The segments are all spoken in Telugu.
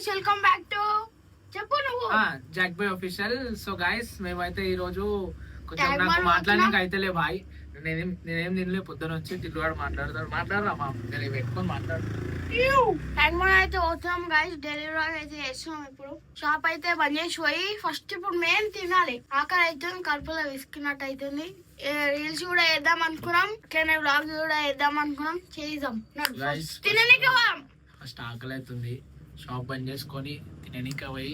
గైస్ వెల్కమ్ బ్యాక్ టు చెప్పు నువ్వు jack boy official. So guys మేమైతే ఈ రోజు కొంచెం నాకు మాట్లాడడానికి అయితేలే బాయ్. నేనేం తినలే, పొద్దున వచ్చి తిరుగువాడు మాట్లాడరా మా పెట్టుకొని మాట్లాడు. టైం అయితే అవుతాం గైస్, డెలివరీ అయితే చేస్తున్నాం. ఇప్పుడు షాప్ అయితే బంద్ చేసి పోయి ఫస్ట్ ఇప్పుడు మేము తినాలి. ఆకలి అవుతుంది, కడుపులో విసుకున్నట్టు అవుతుంది. రీల్స్ కూడా వేద్దాం అనుకున్నాం, ఇట్లనే వ్లాగ్స్ కూడా వేద్దాం అనుకున్నాం, చేద్దాం. తిననీకి ఫస్ట్ ఆకలి అవుతుంది, షాప్ బంద్ చేసుకొని తిననీకి పోయి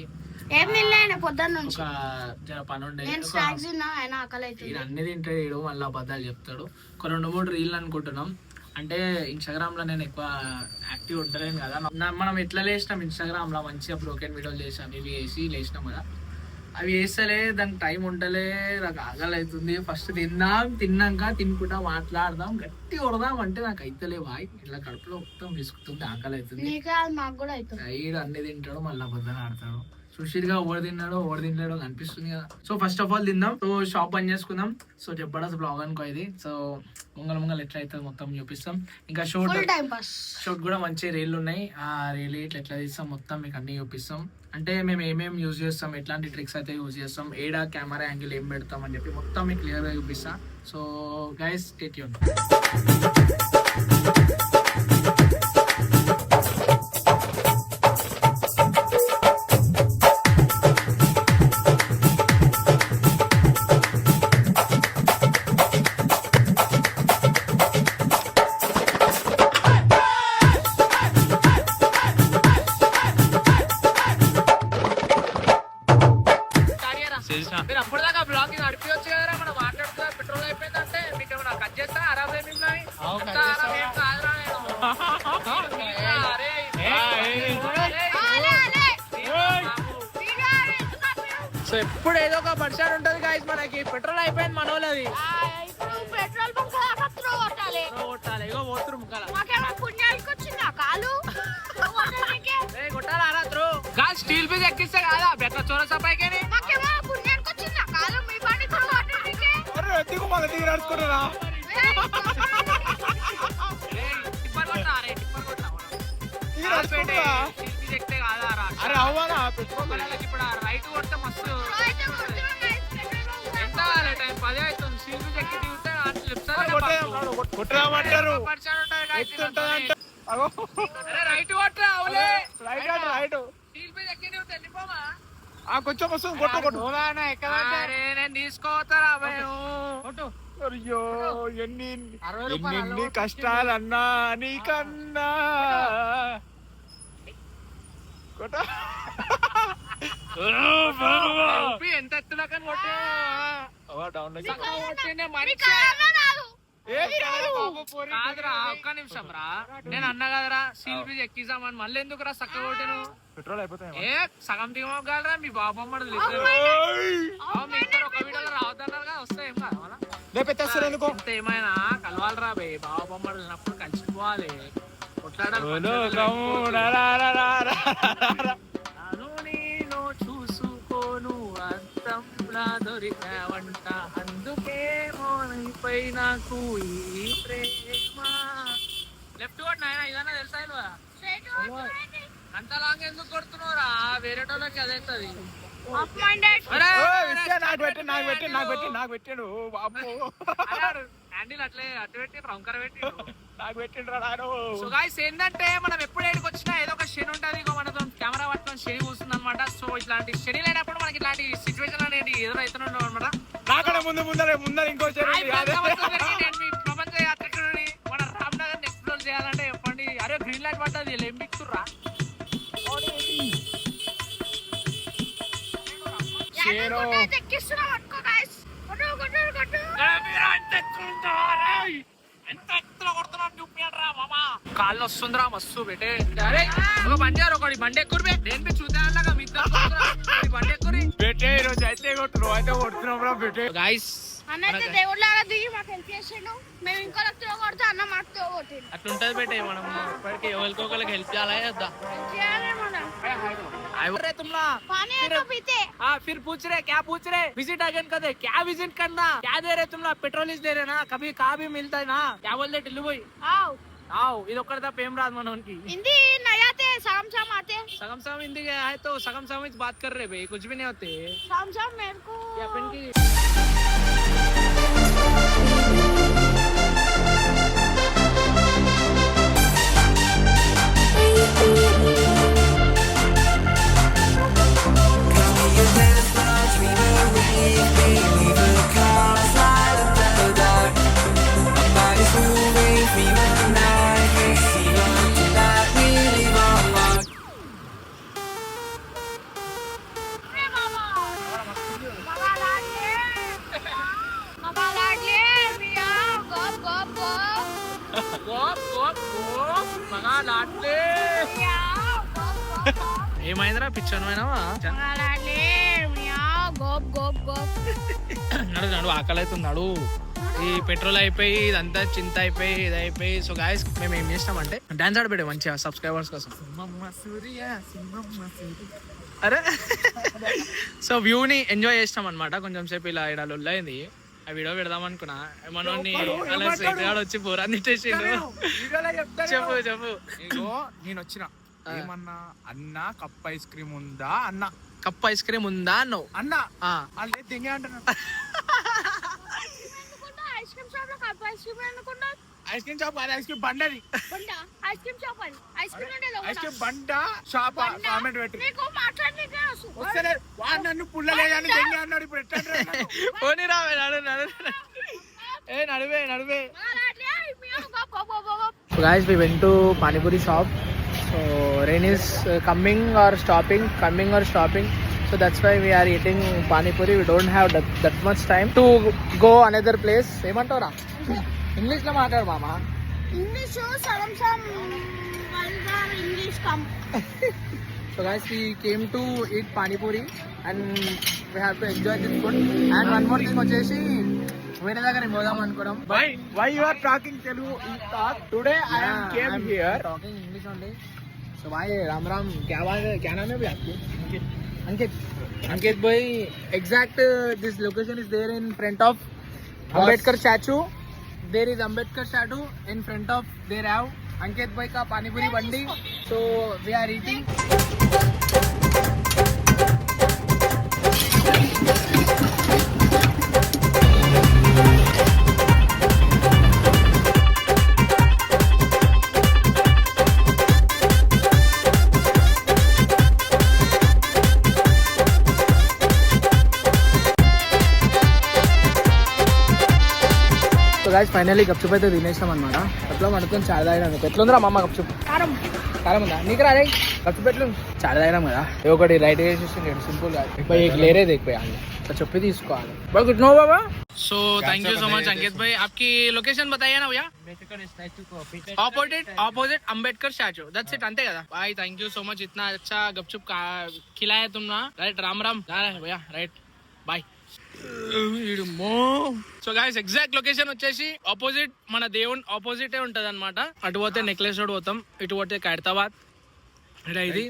ఏం తినలే పొద్దున్న నుంచి. ఒక పని ఉండే అన్ని తింటాడు, మళ్ళీ అబద్ధాలు చెప్తాడు. ఒక 2-3 రీల్ అనుకుంటున్నాం. అంటే ఇన్స్టాగ్రామ్ లో నేను ఎక్కువ యాక్టివ్ ఉంటలేను కదా. మనం ఎట్లా లేచినాం ఇన్స్టాగ్రామ్ లో మంచిగా బ్రోకెన్ వీడియోలు చేసాం, ఇవి వేసి లేచినాం కదా. అవి వేస్తలే, దానికి టైం ఉంటలే, నాకు ఆకలి అవుతుంది. ఫస్ట్ తిన్నాక తినుకుంటా మాట్లాడదాం, గట్టి కొడదాం అంటే నాకు అయితలే బాయ్. ఇట్లా కడుపులో మొత్తం విసుకుతుంది, ఆకలి అవుతుంది. ఈడు అన్ని తింటాడు, మళ్ళీ అబద్ధాలు ఆడతాడు. సుషీర్గా ఓడి తిన్నాడో అనిపిస్తుంది కదా. సో ఫస్ట్ ఆఫ్ ఆల్ తిందాం. సో షాప్ బంద్ చేసుకుందాం. సో చెప్పడా బ్లాగ్ అనుకో ఇది. సో ముంగల్ ఎట్లా అవుతుంది మొత్తం చూపిస్తాం. ఇంకా షూట్ కూడా మంచి రీల్ ఉన్నాయి, ఆ రీల్ ఇట్లా ఎట్లా తీస్తాం మొత్తం మీకు అన్ని చూపిస్తాం. అంటే మేము ఏమేమి యూజ్ చేస్తాం, ఎట్లాంటి ట్రిక్స్ అయితే యూజ్ చేస్తాం, ఏడా కెమెరా యాంగిల్ ఏం పెడతాం అని చెప్పి మొత్తం మీకు క్లియర్గా చూపిస్తా. So guys stay tune. మీరు అప్పటిదాకా బ్లాగింగ్ నడిపించచ్చు కదా, మనం మాట్లాడుతున్నా. పెట్రోల్ అయిపోయిందంటే మీకు ఏమైనా కట్ చేస్తా అరాబ్ ఏమి సో ఎప్పుడు ఏదో ఒక పరిచయం ఉంటది గాయస్. మనకి పెట్రోల్ అయిపోయింది మన వాళ్ళది. ఇగో పోతురు ముఖాల స్టీల్ పీస్ ఎక్కిస్తే కాదా బెట్ట చోరసా పైకి రైట్ కొడితే మస్తు ఎంత టైం 10 అవుతుంది. స్టీల్ పీస్ ఎక్కి దిగితే రైట్ కొట్టరా కొంచెం వస్తుంది కొట్టు నేను తీసుకోతారా అయ్యో ఎన్ని కష్టాలన్నా నీకన్నా ఎంత ఎత్తున్నా కానీ కొట్టే కాదురా. ఒక్క నిమిషం రా, నేను అన్నా కదరా స్టీల్ పీస్ ఎక్కిసామని. మళ్ళీ ఎందుకు రా సక్క కొట్టాను? పెట్రోల్ అయిపోతాయి. సగం దిగగలరా మీ బాబమ్మడు ఒక వీడియోలో రావద్దన్నారు కదా, వస్తాయి ఏం కాదు అంత ఏమైనా కలవాలరా బే. బాబమ్మడు వెళ్ళినప్పుడు కలిసిపోవాలి, నేను చూసుకోను అంతంలా దొరికావంట, అందుకేమో నీపై నాకు ఈ ప్రేమ. లెఫ్ట్ కొట్టిన ఇదన్నా తెలుసా? అంత లాంగ్ ఎందుకు కొడుతున్నారా? వేరే వాళ్ళకి అదైతుంది. హ్యాండిల్ అట్లే అటు పెట్టి వంకర పెట్టి నాకు పెట్టిండ్రు. సో గాయ్స్ ఏంటంటే మనం ఎప్పుడు ఏడికి వచ్చినా ఏదో ఒక శని ఉంటుంది, మనతో కెమెరా పట్టుకొని శని కూర్చుంది అనమాట. సో ఇట్లాంటి శని లేనప్పుడు మనకి ఇట్లాంటి సిచ్యువేషన్ అనేది ఎదురైతున్నాడు అనమాట. ముందర ఇంకో ప్రపంచ యాత్రికుడిని మన రామ్నగర్ ఎక్స్ప్లోర్ చేయాలంటే చెప్పండి. అరే గ్రీన్ లైట్ పడ్డది, ఏం బిక్తుర్రా? కాళ్ళు వస్తుందిరా మస్తు పెట్టే. అరే ఒక బండి ఒకటి బండి ఎక్కువ నేను చూద్దాం బండి ఎక్కువ పెట్టే. ఈ రోజు అయితే కొడుతున్నాం పెట్టే గాయస్. అట్లుంటది పెట్టే. మనం ఇప్పటికీ ఎవరికొకరికి హెల్ప్ చేయాలి. फिर पूछ रहे क्या पूछ रहे? विजिट अगेन कर दे. क्या विजिट करना? क्या दे रहे तुम लोग? पेट्रोल इस दे रहे ना, कभी कहाँ भी मिलता है ना. क्या बोल रहे टिल्लू भाई? ఇది ఒక్కటి తప్ప ఏం రాదు మనకి हिंदी नहीं आते शाम शाम आते सगम सगम हिंदी के है तो सगम सगम ही बात कर रहे भाई कुछ भी नहीं होते शाम शाम मेरे को ये अपन की ఏమైందిరా పిచ్చను నడు నడు ఆకలి అవుతున్నాడు ఈ పెట్రోల్ అయిపోయి ఇదంతా చింత అయిపోయి ఇది అయిపోయి సో గాయస్ మేము ఏం చేసినామంటే డాన్స్ ఆడబెట్టే మంచిగా సబ్స్క్రైబర్స్ కోసం అరే సో వ్యూని ఎంజాయ్ చేసినాం అనమాట కొంచెం సేపు ఇలా ఇక్కడ లొల్లైంది ఆ వీడియో పెడదాం అనుకున్నా మనోని అలా వచ్చి పోరాన్ని తిట్టేసిండు చెప్పు చెప్పు నేను వచ్చిన ఏమన్నా అన్న కప్ ఐస్ క్రీమ్ ఉందా అన్న కప్ ఐస్ క్రీమ్ ఉందా అన్నావు అన్న వాళ్ళు దింగే అంటున్నా ఐస్ క్రీమ్ షాప్ లో కప్ ఐస్ క్రీమ్ అనుకున్నా ఐస్ క్రీమ్ షాప్ అది ఐస్ క్రీమ్ బండది ఐస్ క్రీమ్ షాప్ అది ఐస్ క్రీమ్ అంటే ఐస్ క్రీమ్ బండ షాప్ కామెంట్ పెట్టి నీకు మాట్లాడనీకే వస్తలే వాడు నన్ను పుల్లలేదని దింగే అన్నాడు ఇప్పుడు ఎట్లా పోనీ రావే నడు నడు ఏ నడువే నడువే So guys, we went to Pani Puri shop. So rain is coming or stopping. So that's why we are eating Pani Puri. We don't have that much time to go another place. ఏమంటారా ఇంగ్లీష్ లో మాట్లాడు మామ ఇంగ్లీష్ సగం సగం English come So guys, we came to eat Pani Puri and we have to enjoy this food. And one more thing వచ్చేసి వేరే దగ్గర పోదాం అనుకోవడం why you are talking Telugu today I am came here talking English only. So भाई राम राम क्या नाम है भाई आपके अंकित भाई exact this location is there in front of Ambedkar statue. There is Ambedkar statue in front of there have Ankit bhai ka pani puri bandi. So we are eating. So guys finally gupchup అయితే తినేసాం అనమాట అట్లా మనతో చాయ్ తాగినాం ఎట్లుందిరా మా అమ్మ గప్చుప్ కారం కారం ఉందా నీకు రాదే గప్చుప్ ఎట్లు చాయ్ తాగినాం కదా ఒకటి రైట్ వేసేసి సింపుల్ గా లేరే देखिए చెప్పి తీసుకోవాలి బాగా గుడ్ నో బాబా so thank you so much Ankit भाई आपकी लोकेशन बताइए ना भैया opposite Ambedkar statue that's it अंते కదా भाई थैंक यू सो मच इतना अच्छा गपचुप खिलाया तुम ना राइट राम राम जा रहे भैया right bye so guys exact location వచ్చేసి ఆపోజిట్ మన దేవుని ఆపోజిట్ ఉంటది అనమాట అటు పోతే నెక్లెస్ రోడ్ పోతాం ఇటు పోతే ఖైరతాబాద్ ఇది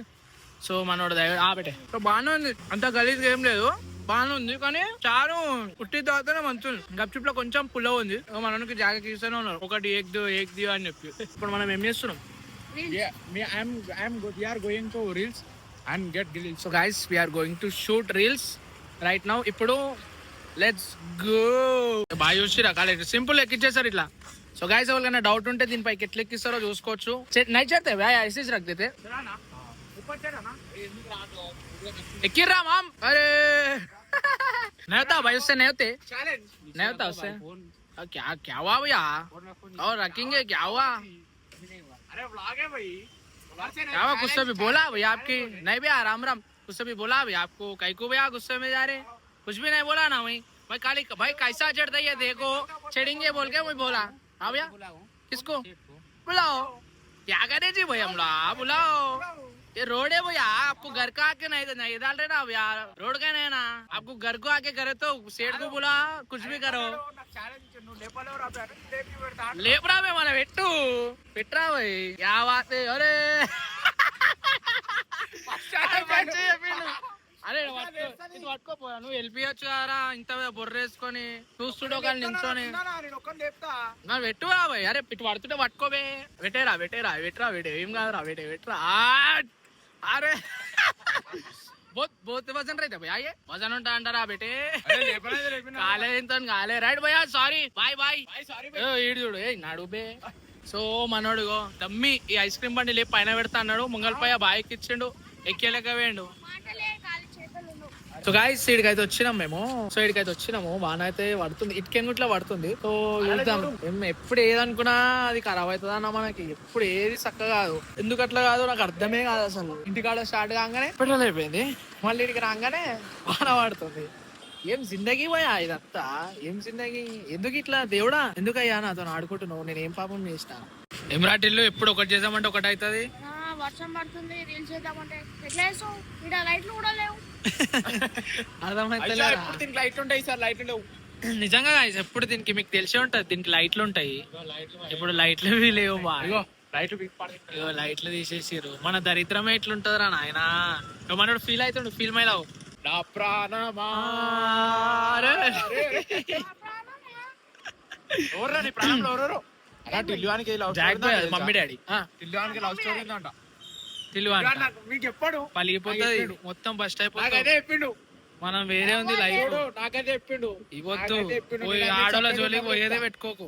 సో మనోడు పెట్టే సో బాగానే ఉంది అంత గలీజ్ ఏం లేదు బాగానే ఉంది కానీ చారు ఉట్టి తాగితేనే మంచిది గప్చుప్ లో కొంచెం పుల్ల ఉంది మనకి జాగ్రత్త ఇస్తూనే ఉన్నారు ఒకటి ఏక్ దియో అని చెప్పి ఇప్పుడు మనం ఏం చేస్తున్నాం going to reels and get reels. So guys we're going to shoot reels right now ఇప్పుడు లెట్స్ గో బాగా చూసిరా కాలేజ్ సింపుల్ ఎక్కిచ్చేసారు ఇట్లా సో గాయ్స్ ఎవరికైనా డౌట్ ఉంటే దీనిపైకి ఎట్లా ఎక్కిస్తారో చూసుకోవచ్చు నైట్ చేస్తే ఐసీస్ రక్తే ఎక్కిర్రా మామ్ అరే नहीं होता भाई उससे नहीं होते नहीं होता उससे क्या क्या हुआ भैया और रखेंगे क्या हुआ अरे व्लॉग है भाई क्या हुआ गुस्से भी बोला भैया आपकी नहीं भैया राम राम गुस्से भी बोला भैया आपको कई को भैया गुस्से में जा रहे कुछ भी नहीं बोला ना भाई काली भाई कैसा चढ़ता है देखो चढ़ेंगे बोल के वही बोला हाँ भैया किसको बुलाओ क्या करे जी भाई हम लोग बुलाओ ये रोड है भैया आपको घर का आके नहीं डाल रहे ना भैया रोड का नहीं ना आपको घर को आके करे तो सेठ को बुला कुछ भी करो लेपरा में माना बेटू पेटरा भाई क्या बात है अरे अरे పట్టుకోపోయా నువ్వు వెళ్ళిపోయచ్చు కదా ఇంత బొర్రేసుకొని చూస్తుండో కానీ నించోని నా పెట్టు రాబోయ్ అరే ఇటు పడుతుంటే పట్టుకోవే పెట్టేరా ఏం కాదురా పెట్టరా అరే बहुत वजन रहते भैया ये वजन ఉంటా అంటారా బేటే కాలే ఇంత కాలే రైట్ భయ్యా సారీ బాయ్ ఈడు చూడు ఏ నాడు బే సో మనోడుగో దమ్మి ఈ ఐస్ క్రీమ్ బండి లేపు పైన పెడతా అన్నాడు ముంగల్పయ్య బాయ్కి ఇచ్చిండు ఎక్కేలేక వేయండు సో గాయస్ ఇక్కడికైతే వచ్చినాం మేము బాగా అయితే పడుతుంది ఇటుకెంగుట్లా పడుతుంది సో చూద్దాం ఎప్పుడు ఏదనుకున్నా అది ఖరాబ్ అవుతుంది అన్న మనకి ఎప్పుడు ఏది చక్కగా కాదు ఎందుకు అట్లా కాదు నాకు అర్థమే కాదు అసలు ఇంటికాడ స్టార్ట్ కాగానే పెట్రోల్ అయిపోయింది మళ్ళీ ఇక్కడికి రాగానే బాగా పడుతుంది ఏం జిందగీ పోయా ఇదంతా ఏం జిందగీ ఎందుకు ఇట్లా దేవుడా ఎందుకు అయ్యా నాతో ఆడుకుంటున్నావు నేను ఏం పాపం చేసిన ఎమరాటిల్లు ఎప్పుడు ఒకటి చేద్దామంటే ఒకటి అవుతుంది వర్షం పడుతుంది రీల్స్ చేద్దామంటే ఎట్లా చేస్తావు ఇక్కడ లైట్లు కూడా లేవు అర్థమైతే లైట్లు ఉంటాయి సార్ లైట్లు లేవు నిజంగా ఎప్పుడు దీనికి మీకు తెలిసే ఉంటది దీనికి లైట్లు ఉంటాయి ఇప్పుడు లైట్లు లేవు లైట్లు తీసేసారు మన దరిద్రమే ఎట్లుంటది రా నాయన మనోడు ఫీల్ అవుతుండు ఫీల్ మైలావు నా ప్రాణమా మమ్మీ డాడీ మీకు ఎప్పుడు పలిగిపోతుంది మొత్తం ఫస్ట్ అయిపోయిండు మనం వేరే ఉంది లైఫ్ నాకైతే చెప్పిండు ఇవ్వద్దు ఆడోళ్ళ జోలికి పోయేదే పెట్టుకోకు